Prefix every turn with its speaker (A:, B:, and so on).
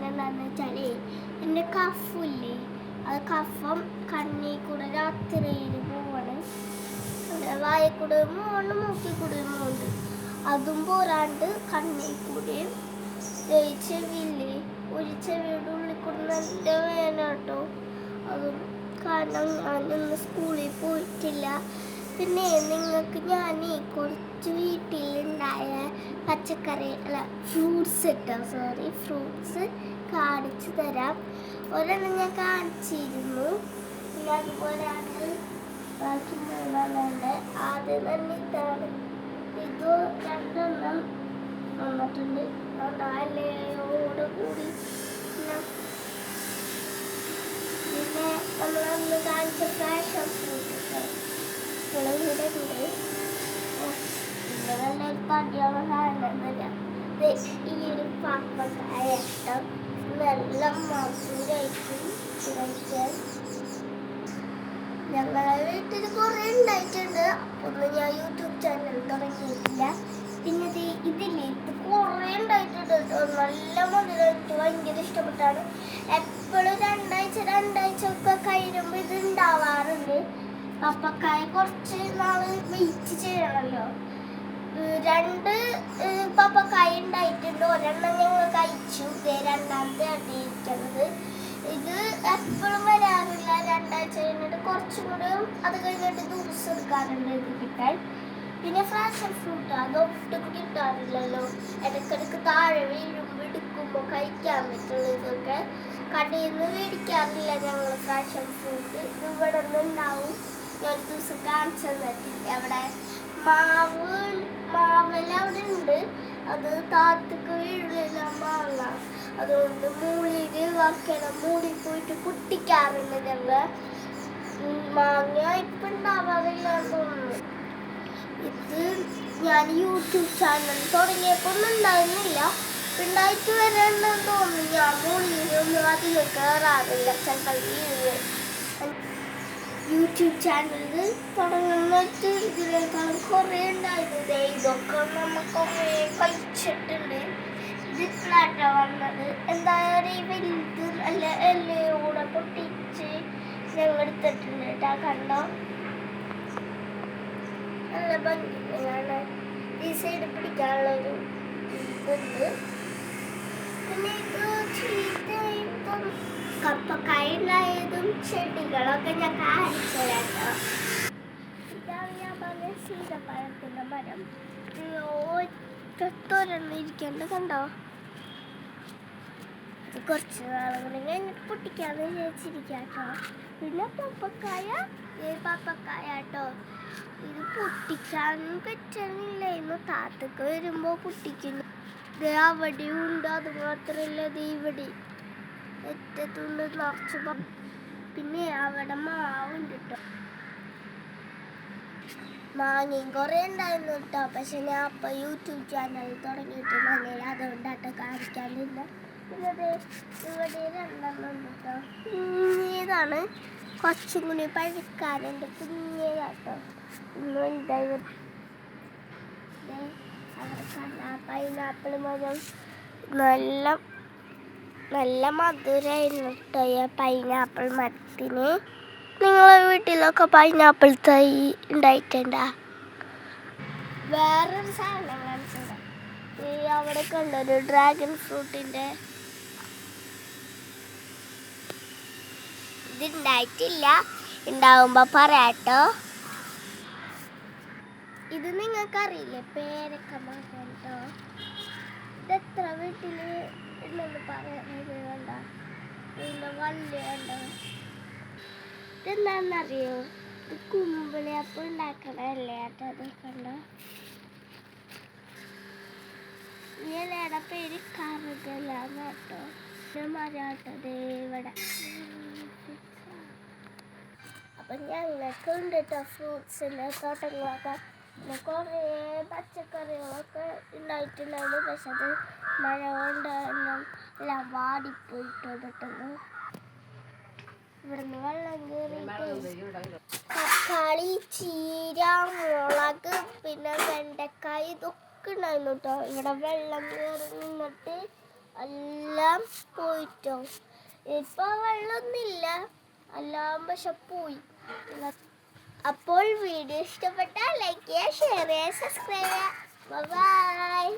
A: എന്താണെന്ന് വെച്ചാൽ എൻ്റെ കഫില്ലേ, അത് കഫം കണ്ണിൽ കൂടെ രാത്രിയിൽ പോവാണ്. വായ കൂടെ പോകണ്ട്, മൂക്കിൽ കൂടെ പോകുന്നുണ്ട്. അതും പോരാണ്ട് കണ്ണിൽ കൂടെയും ചെവിയില്ലേ, ഒരു ചെവിയുടെ ഉള്ളിൽ കൂടെ നല്ല വേദന കേട്ടോ. അതും കാരണം ഞാനൊന്ന് സ്കൂളിൽ പോയിട്ടില്ല. പിന്നെ നിങ്ങൾക്ക് ഞാൻ കുറച്ച് വീട്ടിലുണ്ടായ പച്ചക്കറി ഫ്രൂട്ട്സ് കാണിച്ചു തരാം. ഒരെണ്ണം ഞാൻ കാണിച്ചിരുന്നു. പിന്നെ അതുപോലെ അത് ബാക്കി മൂന്നെണ്ണമുണ്ട്. ആദ്യം തന്നെ ഇതാണ്. ഇത് രണ്ടെണ്ണം വന്നിട്ടുണ്ട്. അല്ലയോട് കൂടി പിന്നെ നമ്മളന്ന് കാണിച്ച പാഷൻ ഫ്രൂട്ട് ഇവിടെ ഉണ്ട്. ഇവിടെ നല്ലൊരു പടിയുള്ള സാധനം. ഈ ഒരു പപ്പക്കായ ഇഷ്ടം നല്ല മധുരമായിരിക്കും കഴിക്കാൻ. ഞങ്ങളെ വീട്ടിൽ കുറേ ഉണ്ടായിട്ടുണ്ട്. ഒന്നും ഞാൻ യൂട്യൂബ് ചാനൽ തുടങ്ങിയിട്ടില്ല. പിന്നെ ഇതില്ലേ, ഇത് കുറേ ഉണ്ടായിട്ടുണ്ട് കേട്ടോ. നല്ല മധുരം, എനിക്ക് ഭയങ്കര ഇഷ്ടപ്പെട്ടാണ്. എപ്പോഴും രണ്ടാഴ്ച ഒക്കെ കഴിയുമ്പോൾ ഇത് ഉണ്ടാവാറുണ്ട്. പപ്പക്കായ കുറച്ച് നാൾ വെയിറ്റ് ചെയ്യണമല്ലോ. 2 പപ്പക്കായ ഉണ്ടായിട്ടുണ്ട്. ഒരെണ്ണം ഞങ്ങൾ കഴിച്ചു. രണ്ടാമത്തെ അടിയിരിക്കുന്നത്. ഇത് എപ്പോഴും വരാറില്ല. 2 ആഴ്ച കഴിഞ്ഞിട്ട് കുറച്ചും കൂടെ അത് കഴിഞ്ഞിട്ട് ദിവസം എടുക്കാറുണ്ട് ഇത് കിട്ടാൻ. പിന്നെ ഫ്രാഷൻ ഫ്രൂട്ട് അതൊട്ടും കിട്ടാറില്ലല്ലോ. ഇടയ്ക്കിടയ്ക്ക് താഴെ വീഴുമ്പോൾ എടുക്കുമ്പോൾ കഴിക്കാൻ പറ്റുള്ളൂ. ഇതൊക്കെ കടയിൽ നിന്ന് മേടിക്കാറില്ല ഞങ്ങൾ ഫ്രാഷൻ ഫ്രൂട്ട്. ഇത് ഇവിടെ നിന്ന് ഉണ്ടാവും. ഞാൻ ഒരു ദിവസം കാണിച്ചു തന്നിട്ടില്ല. അവിടെ മാവെല്ലാം അവിടെ ഉണ്ട്. അത് താത്തക്ക് വീഴില്ല മാങ്ങ. അതുകൊണ്ട് മൂളിയിൽ വറക്കണം. മൂളിൽ പോയിട്ട് പൊട്ടിക്കാറുണ്ട് ഞങ്ങൾ. മാങ്ങ ഇപ്പം ഉണ്ടാവാറില്ലാന്ന് തോന്നുന്നു. ഇത് ഞാൻ യൂട്യൂബ് ചാനൽ തുടങ്ങിയപ്പോൾ ഒന്നും ഉണ്ടായിരുന്നില്ല. ഉണ്ടായിട്ട് വരണമെന്ന് തോന്നുന്നു. ഞാൻ മൂളിയിലൊന്നും അധികം കയറാറില്ല. ചിലപ്പോൾ യൂട്യൂബ് ചാനൽ തുടങ്ങുന്നിട്ട് ഇതിനേക്കാളും കുറേ ഉണ്ടായിരുന്നത്. ഇതൊക്കെ നമ്മൾ കുറേ കഴിച്ചിട്ടുണ്ട്. ഇതിപ്പോഴാട്ടോ വന്നത്. എന്തായാലും ഈ വലുത് നല്ല എല്ലയോടെ പൊട്ടിച്ച് ഞങ്ങൾ എടുത്തിട്ടുണ്ട് കേട്ടോ. കണ്ടോ, നല്ല ഭംഗിയാണ്. ഈ സൈഡ് പിടിക്കാനുള്ളൊരു ഇതുണ്ട്. പിന്നെ ഇത് ചീത്തയും കപ്പക്കായ ഉണ്ടായതും ചെടികളൊക്കെ ഞാൻ കാണിച്ചു കേട്ടോ. ഇതാണ് ഞാൻ പറഞ്ഞ സീതപ്പഴത്തിൻ്റെ മരം. ഒറ്റൊരെണ്ണിരിക്കേണ്ട കണ്ടോ. കുറച്ച് നാളുകൾ കഴിഞ്ഞിട്ട് പൊട്ടിക്കാന്ന് വിചാരിച്ചിരിക്കാം കേട്ടോ. പിന്നെ പപ്പക്കായ കേട്ടോ. ഇത് പൊട്ടിക്കാൻ പറ്റുന്നില്ലായിരുന്നു. താത്തക്ക് വരുമ്പോൾ പൊട്ടിക്കുന്നു. ഇത് അവിടെയും ഉണ്ട്. അത് മാത്രമല്ല ഇത് ഇവിടെ എത്തത്തുണ്ട് നിറച്ച്. പിന്നെ അവിടെ മാവുണ്ട് കേട്ടോ. മാങ്ങയും കുറേ ഉണ്ടായിരുന്നു കേട്ടോ. പക്ഷെ ഞാൻ അപ്പം യൂട്യൂബ് ചാനൽ തുടങ്ങിയിട്ടുണ്ടെങ്കിൽ അതുകൊണ്ടാട്ടോ കാണിക്കാനില്ല. പിന്നെ ഇവിടെ 2 ഉണ്ട് കേട്ടോ. കുഞ്ഞേതാണ്, കുറച്ചും കൂടി പഴുക്കാറുണ്ട്. കുഞ്ഞേതാട്ടോ. ഇന്നും ഉണ്ടായി. പൈനാപ്പിൾ മരം നല്ല മധുരമായിരുന്നു കേട്ടോ ഈ പൈനാപ്പിൾ മരത്തിന്. നിങ്ങളെ വീട്ടിലൊക്കെ പൈനാപ്പിൾ തൈ ഉണ്ടായിട്ടുണ്ടോ? വേറൊരു സാധനം കാണിച്ചത് ഈ അവിടെ കണ്ടൊരു ഡ്രാഗൺ ഫ്രൂട്ടിൻ്റെ ഇതുണ്ടായിട്ടില്ല. ഉണ്ടാവുമ്പോൾ പറയാട്ടോ. ഇത് നിങ്ങൾക്കറിയില്ലേ, പേരക്ക മരം കേട്ടോ. ഇതെത്ര വീട്ടിൽ ഉണ്ടെന്ന് പറയുന്നത് കണ്ടോ. ഇതിൻ്റെ വള്ളി കണ്ടോ. ഇതെന്താണെന്നറിയോ, ഇത് കുമ്പിളിയപ്പം ഉണ്ടാക്കണല്ലേ കേട്ടോ. അത് കണ്ടോ. ഈ ഇലയുടെ പേര് കറുകലാന്ന് കേട്ടോ. മരാട്ടത് ഇവിടെ. അപ്പം ഞങ്ങൾക്ക് ഉണ്ട് കേട്ടോ ഫ്രൂട്ട്സിൻ്റെ തോട്ടങ്ങളൊക്കെ. പിന്നെ കുറേ പച്ചക്കറികളൊക്കെ ഉണ്ടായിട്ടുണ്ടായിരുന്നു. പക്ഷെ അത് മഴ കൊണ്ട് എല്ലാം വാടിപ്പോയിട്ടോ പെട്ടെന്ന്. ഇവിടുന്ന് വെള്ളം കയറിയിട്ട് തക്കാളി, ചീര, മുളക്, പിന്നെ വെണ്ടക്കായ ഇതൊക്കെ ഉണ്ടായിരുന്നു കേട്ടോ. ഇവിടെ വെള്ളം കയറി നിന്നിട്ട് എല്ലാം പോയിട്ടോ. ഇപ്പൊ വെള്ളമൊന്നുമില്ല, എല്ലാം പക്ഷെ പോയി. അപ്പോൾ വീഡിയോ ഇഷ്ടപ്പെട്ടാൽ ലൈക്ക് ചെയ്യുക, ഷെയർ ചെയ്യുക, സബ്സ്ക്രൈബ് ചെയ്യുക. ബൈ.